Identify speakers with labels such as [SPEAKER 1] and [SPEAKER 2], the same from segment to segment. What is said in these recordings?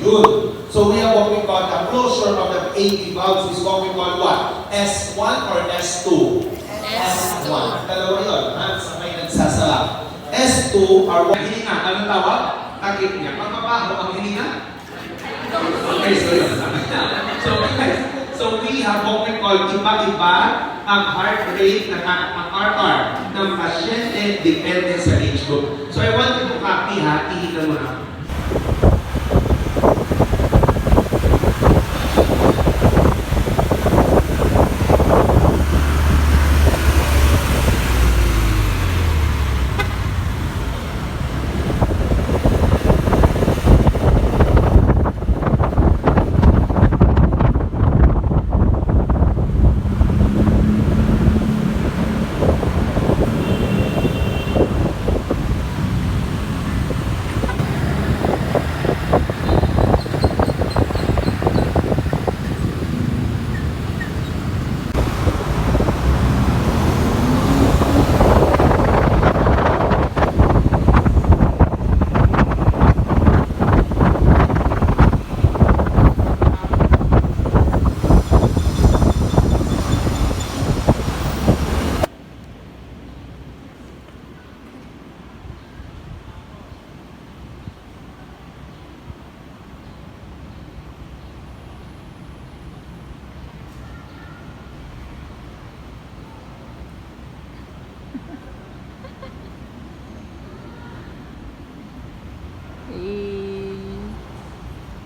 [SPEAKER 1] Good. So we have what we call the closure of the AV valves is what we call what? S1 or S2? S1. Dalawa yun. Sa may nagsasala. S2 are what? Hininga. Anong tawag? Takip niya. Magpapaho ang hininga? Okay, so yun. So we have what we call iba-iba ang heart rate ng ang RR ng pasyente depende sa age group. So I want you to copy ha. Ihigan mo na.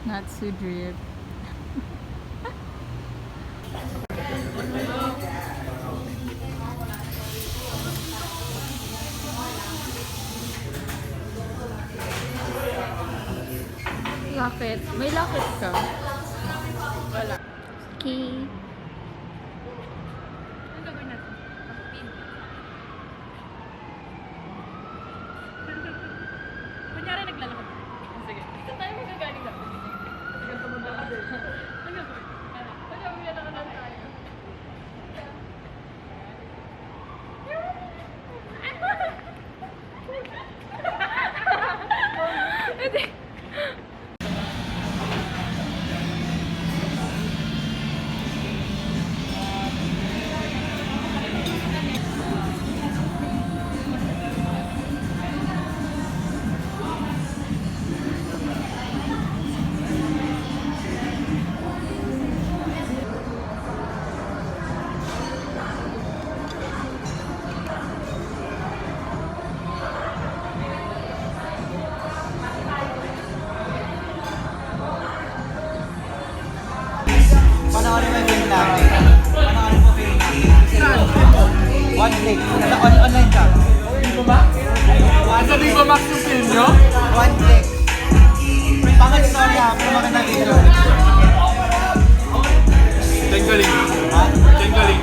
[SPEAKER 2] Natsu drip. Locket. May locket ka? Wala. Key. Ano gagawin natin? Pag-pin. Kunyari naglalakad. Sige. Ito tayo magagaling na. Sige, tumunta ka din. Ano gagawin? Ano gagawin na tayo? Hindi.
[SPEAKER 3] Panoorin mo yung film namin. Panoorin mo film namin. One click. Online ka.
[SPEAKER 4] Vivo Max? Sa Vivo Max yung film nyo?
[SPEAKER 3] One click. Pangat story ha. Pero maganda video.
[SPEAKER 4] Diyan galing.
[SPEAKER 3] Ha?
[SPEAKER 4] Diyan galing.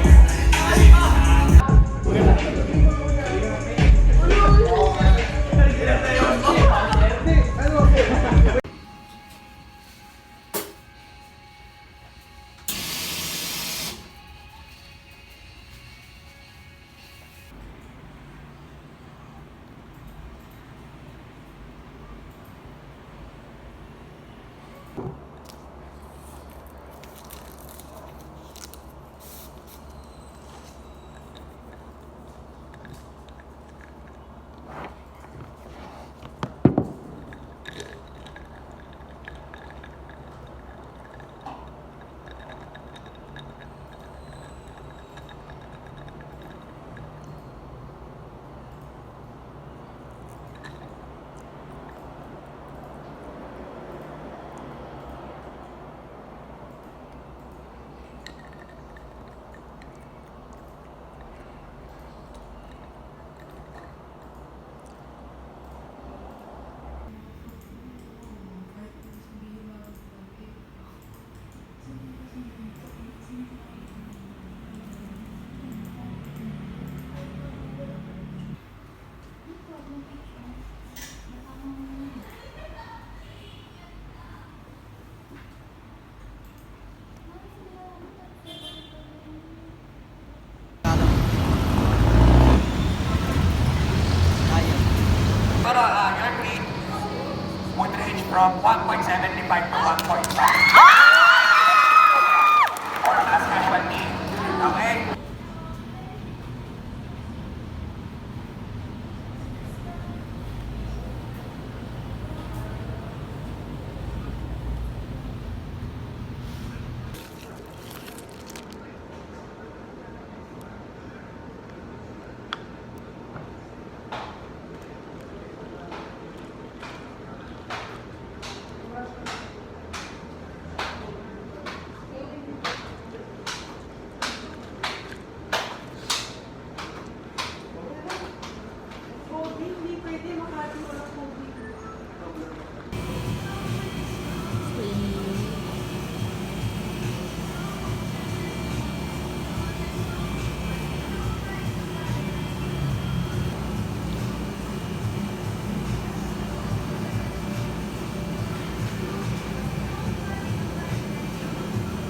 [SPEAKER 3] Pero currently, would range from 1.75 to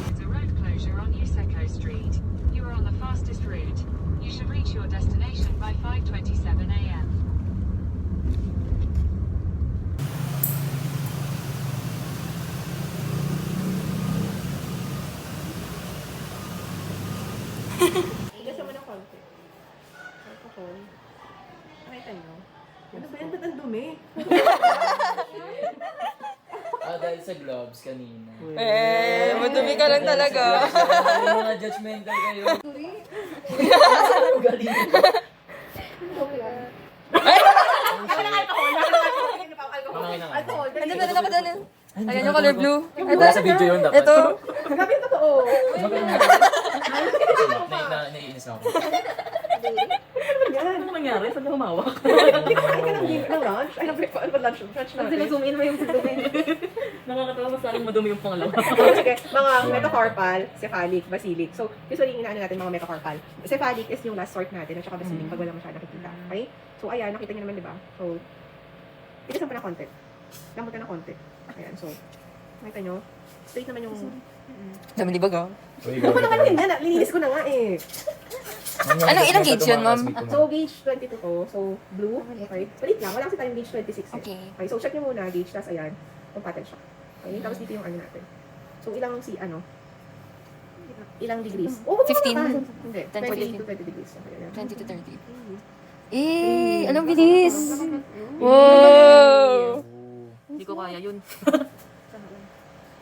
[SPEAKER 5] It's a road closure on Yuseco Street. You are on the fastest route. You should reach your destination by 5:27 a.m.
[SPEAKER 6] Gusto mo ng konti. Alcohol. Nakita niyo? Ano ba yan? Ba't ang dumi?
[SPEAKER 7] Dahil sa gloves kanina.
[SPEAKER 2] Madumi ka lang talaga.
[SPEAKER 7] Yung mga judgmental kayo. Galing.
[SPEAKER 6] Alcohol.
[SPEAKER 2] Ano ba na padala? Ayan yung color blue.
[SPEAKER 7] Wala sa video yun dapat.
[SPEAKER 2] Ito.
[SPEAKER 6] Grabe yung totoo.
[SPEAKER 7] Naiinis ako.
[SPEAKER 6] Ano nangyari? Saan na humawak? Hindi ko kain ka ng beef ng lunch. Ay, ng breakfast. Ano ba lunch? Lunch natin.
[SPEAKER 2] Zoom in mo yung dumi.
[SPEAKER 6] Nakakatawa mas saling madumi yung pangalawa. Sige, mga metacarpal, cephalic, basilic. So, usually inaano natin mga metacarpal. Cephalic is yung last sort natin at saka basilic pag wala masyadong nakikita. Okay? So, ayan, nakita niyo naman, di ba? So, itisan pa na konti. Lamot ka na konti. Ayan, so, nakita nyo? Straight naman yung...
[SPEAKER 2] Dami libag ah.
[SPEAKER 6] Ako naman hindi na, lininis ko na nga eh.
[SPEAKER 2] Anong ilang gauge yun, ma'am?
[SPEAKER 6] So, gauge 22 to. So, blue. Okay. Palit lang. Wala kasi tayong gauge 26 eh.
[SPEAKER 2] Okay.
[SPEAKER 6] Okay, so check nyo muna gauge, tapos ayan, compatible siya. Okay, tapos dito yung ano natin. So, ilang degrees? Oh,
[SPEAKER 2] 15.
[SPEAKER 6] Hindi, 20 to 20 degrees. Okay, ayan.
[SPEAKER 2] 20 to 30. Anong bilis? Wow!
[SPEAKER 6] Hindi ko kaya yun.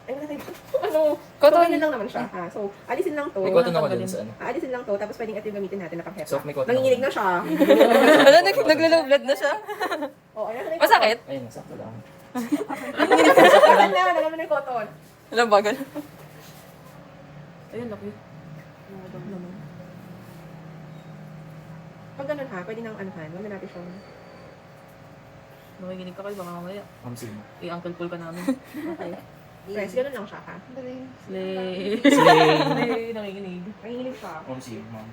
[SPEAKER 6] Ay, wala tayo. Ano?
[SPEAKER 2] Cotton.
[SPEAKER 6] So, ganyan lang naman siya. Ha? So, alisin lang to.
[SPEAKER 7] May cotton ako dun sa ano.
[SPEAKER 6] Alisin lang to, tapos pwedeng ito yung gamitin natin na pang-hepa.
[SPEAKER 7] Soft may cotton
[SPEAKER 6] Nanginginig na siya.
[SPEAKER 2] Wala, naglalaw blood na siya.
[SPEAKER 6] Oh, ayan.
[SPEAKER 2] Masakit?
[SPEAKER 7] Ayun, nasakto lang.
[SPEAKER 6] Cotton na, alam mo na yung cotton.
[SPEAKER 2] Walang bagal.
[SPEAKER 6] Ayun, laki. Pag ganun ha, pwede nang anuhan. Wala natin siyang...
[SPEAKER 8] Nakikinig ka kayo, baka mamaya.
[SPEAKER 7] Mamsi.
[SPEAKER 8] I-uncle Paul ka namin.
[SPEAKER 6] Okay. Press, ganun lang siya ha.
[SPEAKER 8] Slay.
[SPEAKER 7] Slay.
[SPEAKER 8] Slay. Nakikinig.
[SPEAKER 6] Nanginginig siya.
[SPEAKER 7] Mamsi, ma'am.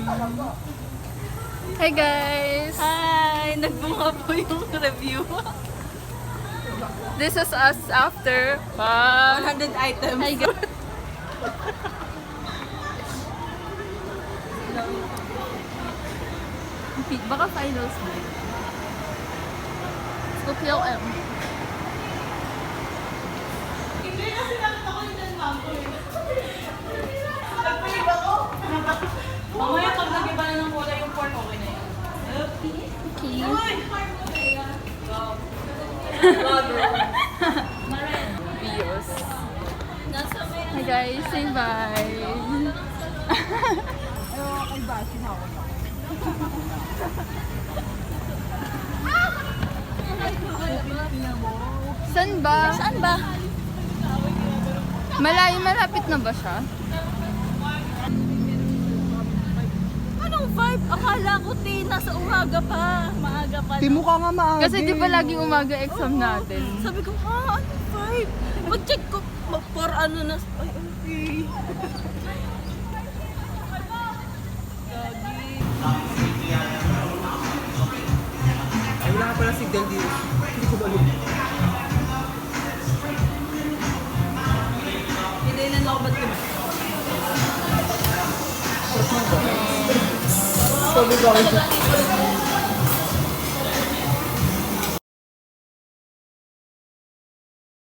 [SPEAKER 2] Hi guys! Hi! Nagbunga po yung review. This is us after 100 items. Hi guys! Baka finals mo. Scorpio M. Mamaya pag nag-iba na ng kulay yung pork, okay na yun. Okay. Bios. Hi guys, say bye. Saan ba? Saan ba? Malapit na ba siya?
[SPEAKER 8] Anong vibe? Akala ko, nasa umaga pa. Maaga pa.
[SPEAKER 3] Di mo ka nga maaga.
[SPEAKER 2] Kasi di ba lagi umaga exam natin?
[SPEAKER 8] Sabi ko, anong vibe? Pag-check ko, for ano na. Ay, okay.
[SPEAKER 3] Ay, wala nga pala signal dito. Hindi ko balik.
[SPEAKER 8] Hindi na ako ba't ka?
[SPEAKER 3] Sabi ko ako.